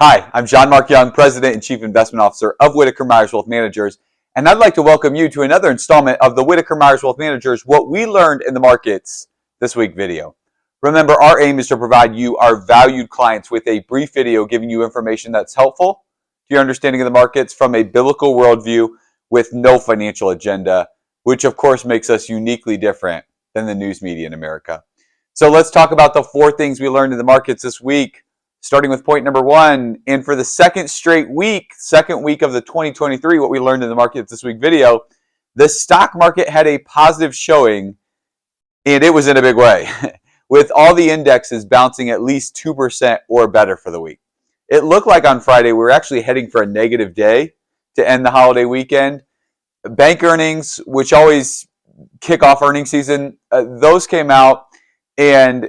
Hi, I'm John Mark Young, President and Chief Investment Officer of Whitaker-Myers Wealth Managers, and I'd like to welcome you to another installment of the Whitaker-Myers Wealth Managers, What We Learned in the Markets This Week video. Remember, our aim is to provide you, our valued clients, with a brief video giving you information that's helpful to your understanding of the markets from a biblical worldview with no financial agenda, which of course makes us uniquely different than the news media in America. So let's talk about the 4 things we learned in the markets this week. Starting with point number 1, and for the second week of the 2023, what we learned in the market this week video, the stock market had a positive showing, and it was in a big way, with all the indexes bouncing at least 2% or better for the week. It looked like on Friday we were actually heading for a negative day to end the holiday weekend. Bank earnings, which always kick off earnings season, those came out, and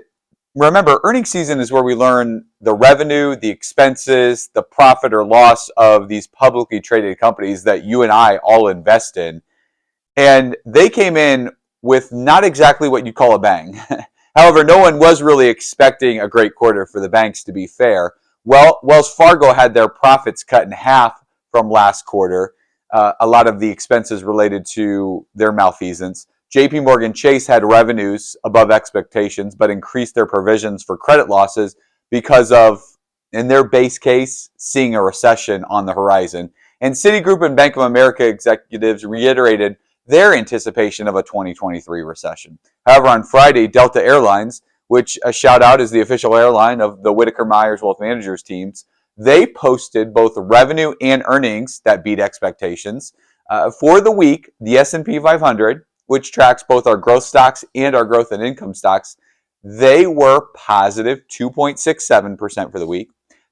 remember, earnings season is where we learn the revenue, the expenses, the profit or loss of these publicly traded companies that you and I all invest in. And they came in with not exactly what you call a bang. However, no one was really expecting a great quarter for the banks, to be fair. Well, Wells Fargo had their profits cut in half from last quarter. A lot of the expenses related to their malfeasance. JP Morgan Chase had revenues above expectations, but increased their provisions for credit losses because of, in their base case, seeing a recession on the horizon. And Citigroup and Bank of America executives reiterated their anticipation of a 2023 recession. However, on Friday, Delta Airlines, which a shout out is the official airline of the Whitaker-Myers Wealth Managers teams, they posted both revenue and earnings that beat expectations. For the week, the S&P 500, which tracks both our growth stocks and our growth and income stocks, they were positive 2.67% for the week.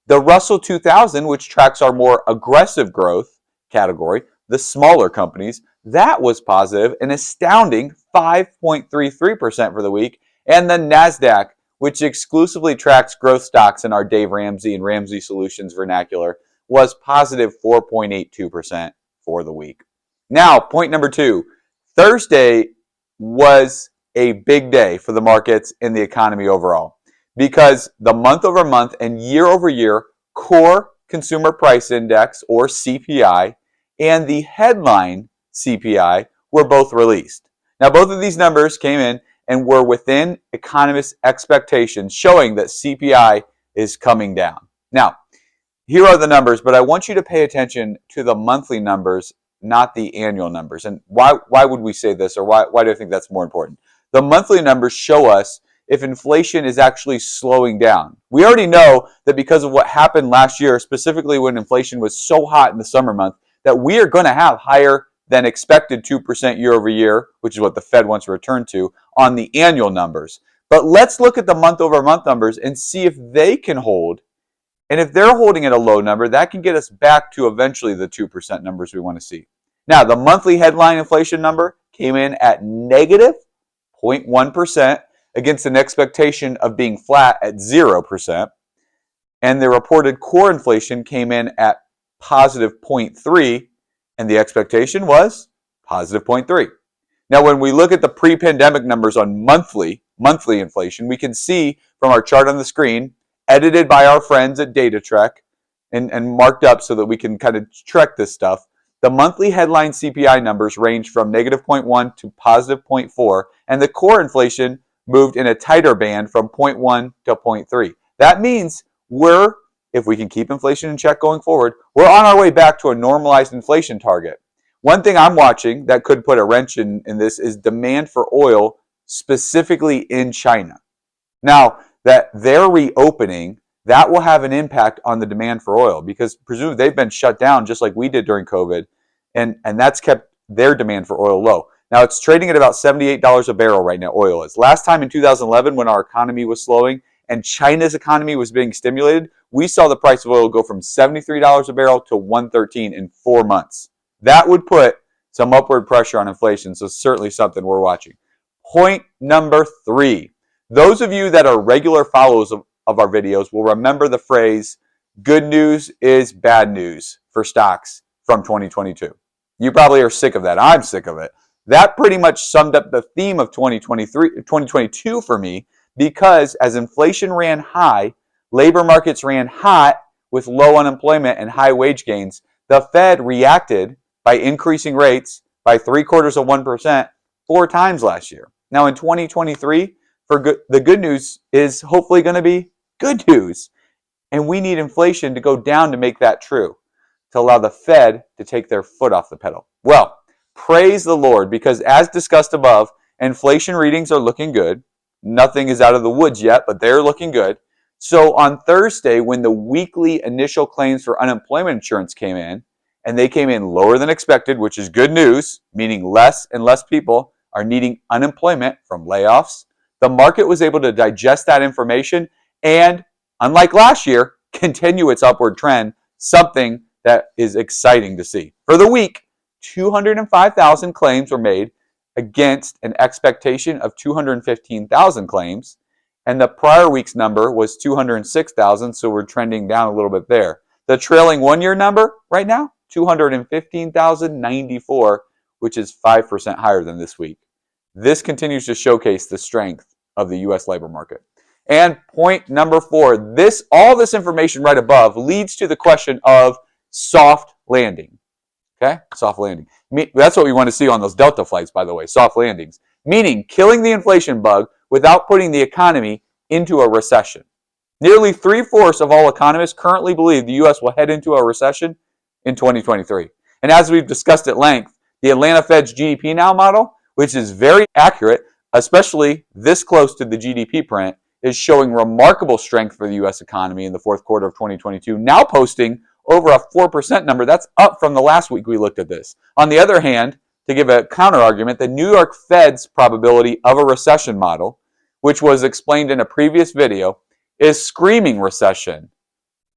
The Russell 2000, which tracks our more aggressive growth category, the smaller companies, that was positive an astounding 5.33% for the week. And the NASDAQ, which exclusively tracks growth stocks in our Dave Ramsey and Ramsey Solutions vernacular, was positive 4.82% for the week. Now, point number 2. Thursday was a big day for the markets and the economy overall because the month-over-month and year-over-year core consumer price index, or CPI, and the headline CPI were both released. Now, both of these numbers came in and were within economists' expectations, showing that CPI is coming down. Now, here are the numbers, but I want you to pay attention to the monthly numbers, not the annual numbers. And why would we say this, or why do I think that's more important? The monthly numbers show us if inflation is actually slowing down. We already know that because of what happened last year, specifically when inflation was so hot in the summer month, that we are going to have higher than expected 2% year over year, which is what the Fed wants to return to, on the annual numbers. But let's look at the month over month numbers and see if they can hold. And if they're holding at a low number, that can get us back to eventually the 2% numbers we want to see. Now, the monthly headline inflation number came in at negative 0.1% against an expectation of being flat at 0%. And the reported core inflation came in at positive 0.3%, and the expectation was positive 0.3%. Now, when we look at the pre-pandemic numbers on monthly inflation, we can see from our chart on the screen, edited by our friends at DataTrek and marked up so that we can kind of track this stuff. The monthly headline CPI numbers range from negative 0.1 to positive 0.4, and the core inflation moved in a tighter band from 0.1 to 0.3. That means if we can keep inflation in check going forward, we're on our way back to a normalized inflation target. One thing I'm watching that could put a wrench in this is demand for oil, specifically in China. Now, that they're reopening, that will have an impact on the demand for oil because presumably they've been shut down just like we did during COVID, and that's kept their demand for oil low. Now, it's trading at about $78 a barrel right now, oil is. Last time in 2011 when our economy was slowing and China's economy was being stimulated, we saw the price of oil go from $73 a barrel to $113 in 4 months. That would put some upward pressure on inflation, so certainly something we're watching. Point number 3. Those of you that are regular followers of our videos will remember the phrase, good news is bad news for stocks from 2022. You probably are sick of that. I'm sick of it. That pretty much summed up the theme of 2022 for me because as inflation ran high, labor markets ran hot, with low unemployment and high wage gains, the Fed reacted by increasing rates by 0.75% 4 times last year. Now in 2023, the good news is hopefully going to be good news. And we need inflation to go down to make that true, to allow the Fed to take their foot off the pedal. Well, praise the Lord, because as discussed above, inflation readings are looking good. Nothing is out of the woods yet, but they're looking good. So on Thursday, when the weekly initial claims for unemployment insurance came in, and they came in lower than expected, which is good news, meaning less and less people are needing unemployment from layoffs, the market was able to digest that information and, unlike last year, continue its upward trend, something that is exciting to see. For the week, 205,000 claims were made against an expectation of 215,000 claims, and the prior week's number was 206,000, so we're trending down a little bit there. The trailing one-year number right now, 215,094, which is 5% higher than this week. This continues to showcase the strength of the U.S. labor market. And point number 4, all this information right above leads to the question of soft landing. Okay, soft landing. That's what we want to see on those Delta flights, by the way, soft landings. Meaning killing the inflation bug without putting the economy into a recession. Nearly 3/4 of all economists currently believe the U.S. will head into a recession in 2023. And as we've discussed at length, the Atlanta Fed's GDP Now model, which is very accurate, especially this close to the GDP print, is showing remarkable strength for the U.S. economy in the fourth quarter of 2022, now posting over a 4% number. That's up from the last week we looked at this. On the other hand, to give a counter argument, the New York Fed's probability of a recession model, which was explained in a previous video, is screaming recession.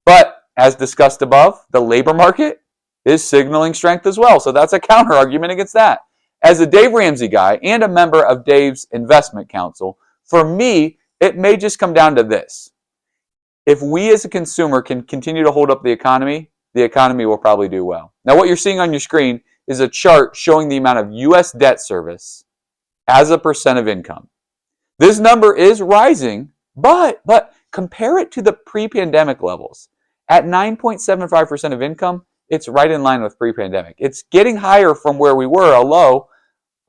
But as discussed above, the labor market is signaling strength as well. So that's a counter argument against that. As a Dave Ramsey guy and a member of Dave's investment council, for me, it may just come down to this. If we as a consumer can continue to hold up the economy will probably do well. Now what you're seeing on your screen is a chart showing the amount of U.S. debt service as a percent of income. This number is rising, but compare it to the pre-pandemic levels. At 9.75% of income, it's right in line with pre-pandemic. It's getting higher from where we were, a low.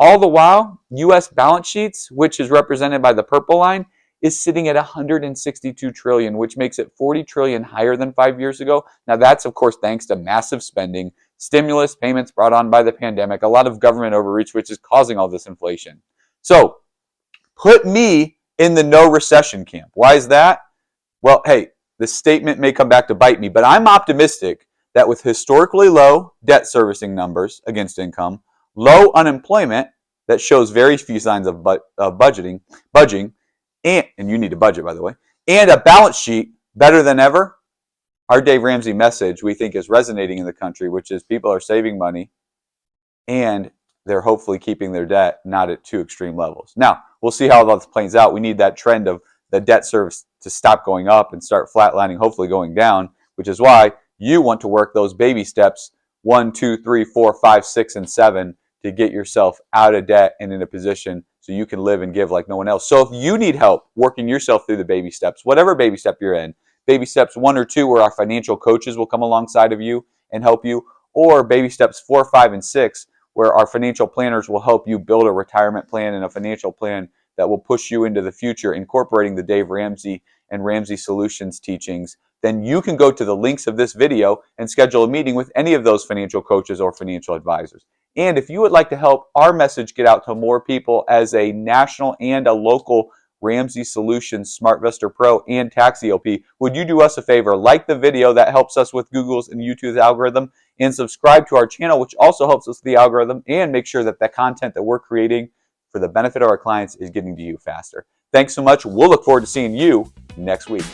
All the while, U.S. balance sheets, which is represented by the purple line, is sitting at 162 trillion, which makes it 40 trillion higher than 5 years ago. Now that's, of course, thanks to massive spending, stimulus payments brought on by the pandemic, a lot of government overreach, which is causing all this inflation. So put me in the no recession camp. Why is that? Well, hey, the statement may come back to bite me, but I'm optimistic that with historically low debt servicing numbers against income, low unemployment that shows very few signs of budging, and you need to budget, by the way, and a balance sheet better than ever, our Dave Ramsey message we think is resonating in the country, which is people are saving money and they're hopefully keeping their debt not at too extreme levels. Now, we'll see how this plays out. We need that trend of the debt service to stop going up and start flatlining, hopefully going down, which is why you want to work those baby steps 1, 2, 3, 4, 5, 6, and 7 to get yourself out of debt and in a position so you can live and give like no one else. So if you need help working yourself through the baby steps, whatever baby step you're in, baby steps 1 or 2 where our financial coaches will come alongside of you and help you, or baby steps 4, 5, and 6 where our financial planners will help you build a retirement plan and a financial plan that will push you into the future, incorporating the Dave Ramsey and Ramsey Solutions teachings, then you can go to the links of this video and schedule a meeting with any of those financial coaches or financial advisors. And if you would like to help our message get out to more people as a national and a local Ramsey Solutions Smartvestor Pro and Tax ELP, would you do us a favor? Like the video, that helps us with Google's and YouTube's algorithm, and subscribe to our channel, which also helps us with the algorithm, and make sure that the content that we're creating for the benefit of our clients is getting to you faster. Thanks so much. We'll look forward to seeing you next week.